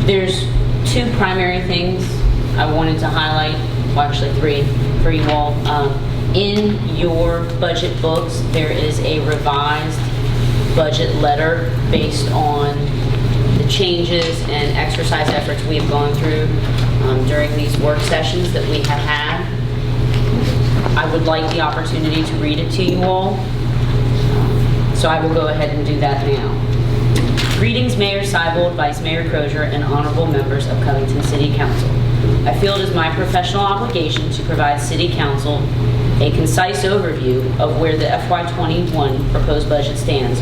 There's two primary things I wanted to highlight, well actually three for you all. In your budget books, there is a revised budget letter based on the changes and exercise efforts we have gone through during these work sessions that we have had. I would like the opportunity to read it to you all, so I will go ahead and do that now. Greetings, Mayor Seibold, Vice Mayor Crozier, and honorable members of Covington City Council. I feel it is my professional obligation to provide City Council a concise overview of where the FY21 proposed budget stands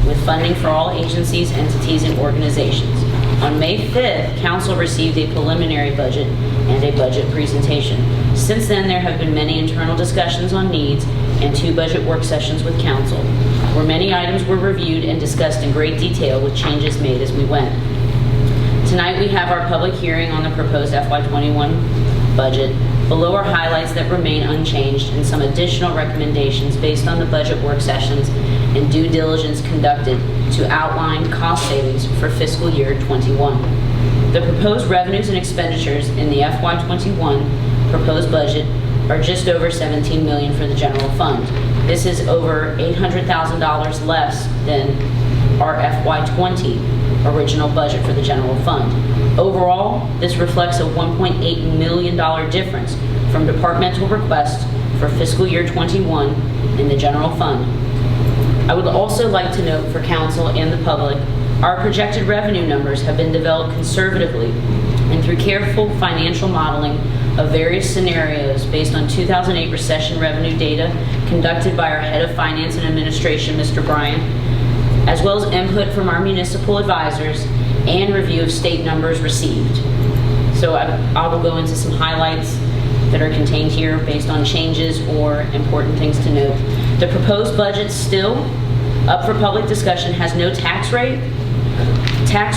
with funding for all agencies, entities, and organizations. On May 5th, Council received a preliminary budget and a budget presentation. Since then, there have been many internal discussions on needs and 2 budget work sessions with Council, where many items were reviewed and discussed in great detail with changes made as we went. Tonight, we have our public hearing on the proposed FY21 budget. Below are highlights that remain unchanged and some additional recommendations based on the budget work sessions and due diligence conducted to outline cost savings for fiscal year 21. The proposed revenues and expenditures in the FY21 proposed budget are just over $17 million for the general fund. This is over $800,000 less than our FY20 original budget for the general fund. Overall, this reflects a $1.8 million difference from departmental requests for fiscal year 21 in the general fund. I would also like to note for Council and the public, our projected revenue numbers have been developed conservatively and through careful financial modeling of various scenarios based on 2008 recession revenue data conducted by our Head of Finance and Administration, Mr. Bryan, as well as input from our municipal advisors and review of state numbers received. So I will go into some highlights that are contained here based on changes or important things to note. The proposed budget still up for public discussion has no tax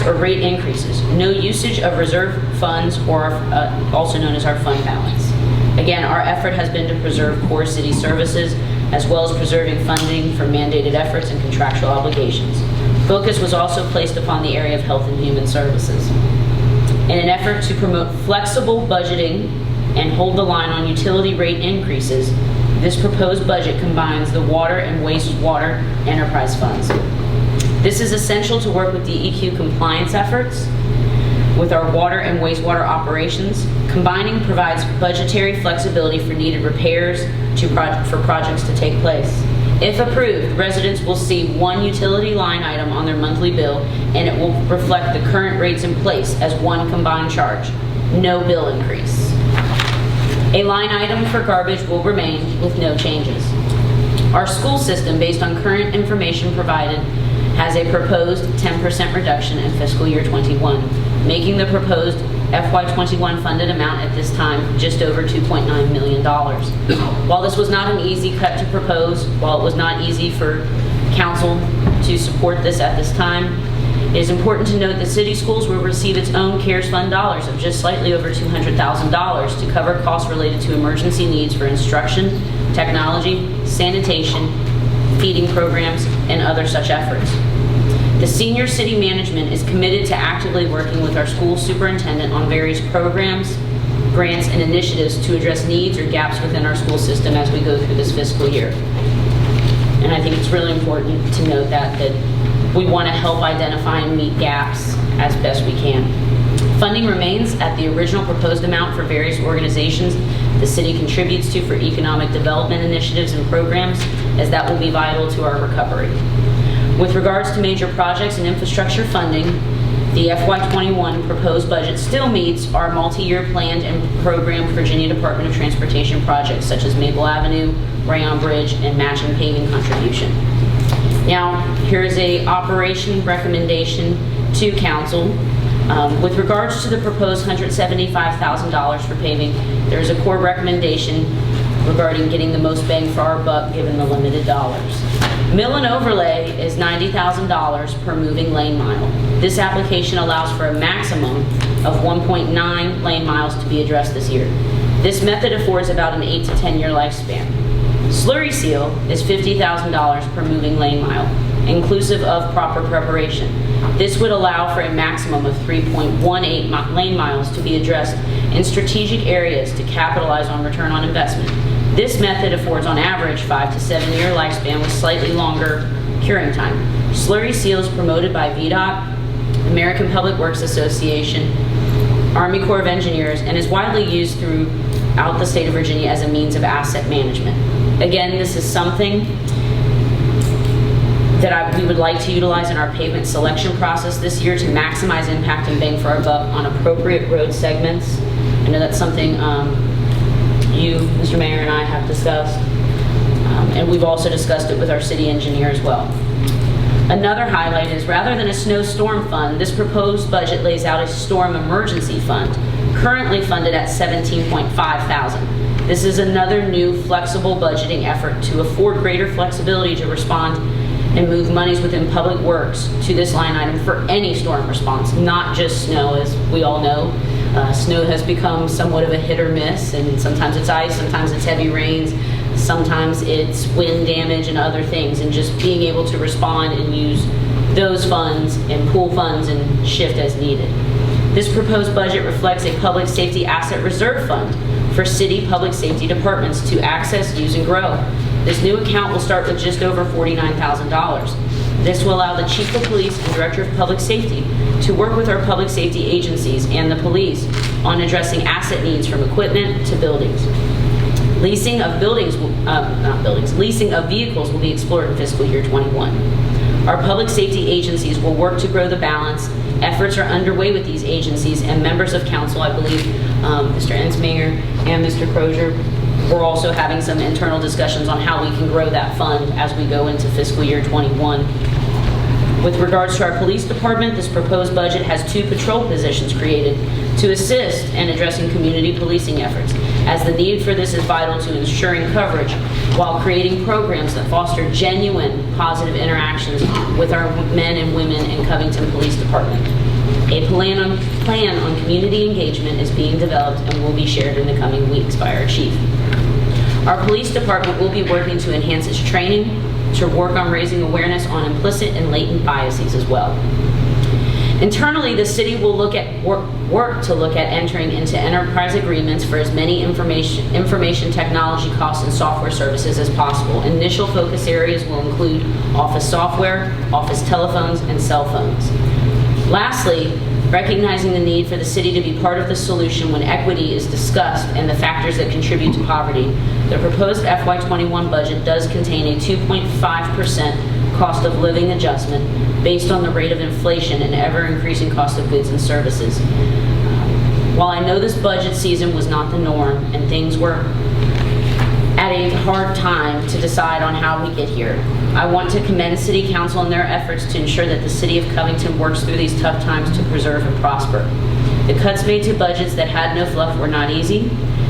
or rate increases, no usage of reserve funds or also known as our fund balance. Again, our effort has been to preserve core city services as well as preserving funding for mandated efforts and contractual obligations. Focus was also placed upon the area of health and human services. In an effort to promote flexible budgeting and hold the line on utility rate increases, this proposed budget combines the water and wastewater enterprise funds. This is essential to work with DEQ compliance efforts with our water and wastewater operations. Combining provides budgetary flexibility for needed repairs for projects to take place. If approved, residents will see one utility line item on their monthly bill, and it will reflect the current rates in place as one combined charge. No bill increase. A line item for garbage will remain with no changes. Our school system, based on current information provided, has a proposed 10% reduction in fiscal year 21, making the proposed FY21 funded amount at this time just over $2.9 million. While this was not an easy cut to propose, while it was not easy for Council to support this at this time, it is important to note that city schools will receive its own CARES Fund dollars of just slightly over $200,000 to cover costs related to emergency needs for instruction, technology, sanitation, feeding programs, and other such efforts. The senior city management is committed to actively working with our school superintendent on various programs, grants, and initiatives to address needs or gaps within our school system as we go through this fiscal year. And I think it's really important to note that we want to help identify and meet gaps as best we can. Funding remains at the original proposed amount for various organizations the city contributes to for economic development initiatives and programs, as that will be vital to our recovery. With regards to major projects and infrastructure funding, the FY21 proposed budget still meets our multi-year planned and programmed Virginia Department of Transportation projects such as Maple Avenue, Rayon Bridge, and matching paving contribution. Now, here is a operation recommendation to Council. With regards to the proposed $175,000 for paving, there is a core recommendation regarding getting the most bang for our buck given the limited dollars. Mill and overlay is $90,000 per moving lane mile. This application allows for a maximum of 1.9 lane miles to be addressed this year. This method affords about an 8 to 10 year lifespan. Slurry seal is $50,000 per moving lane mile, inclusive of proper preparation. This would allow for a maximum of 3.18 lane miles to be addressed in strategic areas to capitalize on return on investment. This method affords on average 5 to 7 year lifespan with slightly longer curing time. Slurry seals promoted by VDOT, American Public Works Association, Army Corps of Engineers, and is widely used throughout the state of Virginia as a means of asset management. Again, this is something that we would like to utilize in our pavement selection process this year to maximize impact and bang for our buck on appropriate road segments. I know that's something you, Mr. Mayor, and I have discussed, and we've also discussed it with our city engineer as well. Another highlight is, rather than a snowstorm fund, this proposed budget lays out a storm emergency fund, currently funded at $17.5 thousand. This is another new flexible budgeting effort to afford greater flexibility to respond and move monies within public works to this line item for any storm response, not just snow. As we all know, snow has become somewhat of a hit or miss, and sometimes it's ice, sometimes it's heavy rains, sometimes it's wind damage and other things, and just being able to respond and use those funds and pool funds and shift as needed. This proposed budget reflects a public safety asset reserve fund for city public safety departments to access, use, and grow. This new account will start with just over $49,000. This will allow the Chief of Police and Director of Public Safety to work with our public safety agencies and the police on addressing asset needs from equipment to buildings. Leasing of leasing of vehicles will be explored in fiscal year 21. Our public safety agencies will work to grow the balance. Efforts are underway with these agencies, and members of council, I believe Mr. Ensminger and Mr. Crozier, we're also having some internal discussions on how we can grow that fund as we go into fiscal year 21. With regards to our police department, this proposed budget has 2 patrol positions created to assist in addressing community policing efforts, as the need for this is vital to ensuring coverage while creating programs that foster genuine positive interactions with our men and women in Covington Police Department. A plan on community engagement is being developed and will be shared in the coming weeks by our chief. Our police department will be working to enhance its training, to work on raising awareness on implicit and latent biases as well. Internally, the city will work to look at entering into enterprise agreements for as many information technology costs and software services as possible. Initial focus areas will include office software, office telephones, and cell phones. Lastly, recognizing the need for the city to be part of the solution when equity is discussed and the factors that contribute to poverty, the proposed FY21 budget does contain a 2.5% cost of living adjustment based on the rate of inflation and ever-increasing cost of goods and services. While I know this budget season was not the norm and things were at a hard time to decide on how we get here, I want to commend City Council in their efforts to ensure that the City of Covington works through these tough times to preserve and prosper. The cuts made to budgets that had no fluff were not easy.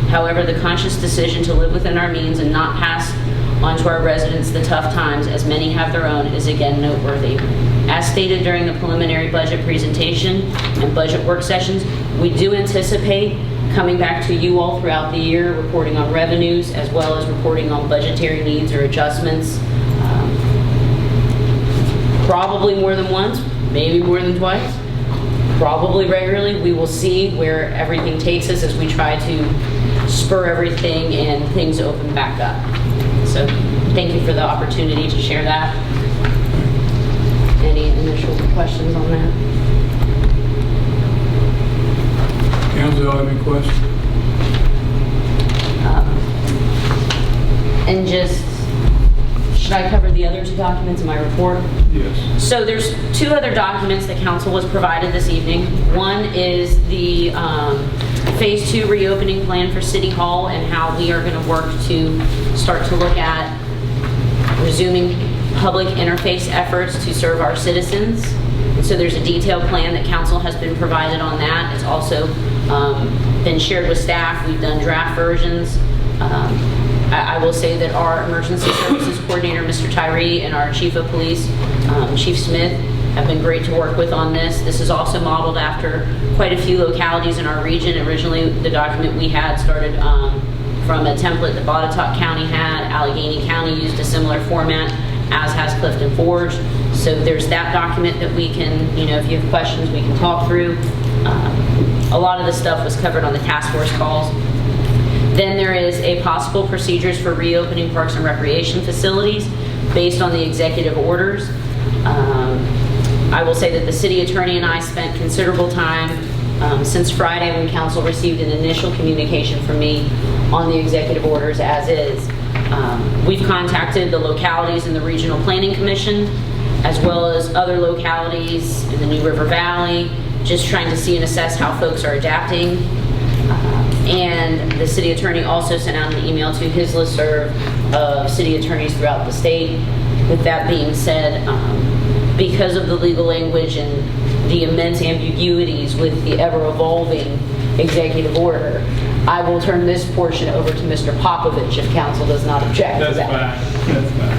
However, the conscious decision to live within our means and not pass on to our residents the tough times, as many have their own, is again noteworthy. As stated during the preliminary budget presentation and budget work sessions, we do anticipate coming back to you all throughout the year, reporting on revenues as well as reporting on budgetary needs or adjustments. Probably more than once, maybe more than twice, probably regularly. We will see where everything takes us as we try to spur everything and things open back up. So thank you for the opportunity to share that. Any initial questions on that? Council, have any questions? And just, should I cover the other 2 documents in my report? Yes. So there's 2 other documents that council was provided this evening. One is the phase 2 reopening plan for City Hall and how we are going to work to start to look at resuming public interface efforts to serve our citizens. And so there's a detailed plan that council has been provided on that. It's also been shared with staff. We've done draft versions. I will say that our emergency services coordinator, Mr. Tyree, and our chief of police, Chief Smith, have been great to work with on this. This is also modeled after quite a few localities in our region. Originally, the document we had started from a template that Botetourt County had. Allegheny County used a similar format. as has Clifton Forge. So there's that document that we can, if you have questions, we can talk through. A lot of the stuff was covered on the task force calls. Then there is a possible procedures for reopening parks and recreation facilities based on the executive orders. I will say that the city attorney and I spent considerable time since Friday when council received an initial communication from me on the executive orders as is. We've contacted the localities in the Regional Planning Commission, as well as other localities in the New River Valley, just trying to see and assess how folks are adapting. And the city attorney also sent out an email to his listserv of city attorneys throughout the state. With that being said, because of the legal language and the immense ambiguities with the ever-evolving executive order, I will turn this portion over to Mr. Popovich if council does not object to that. That's fine.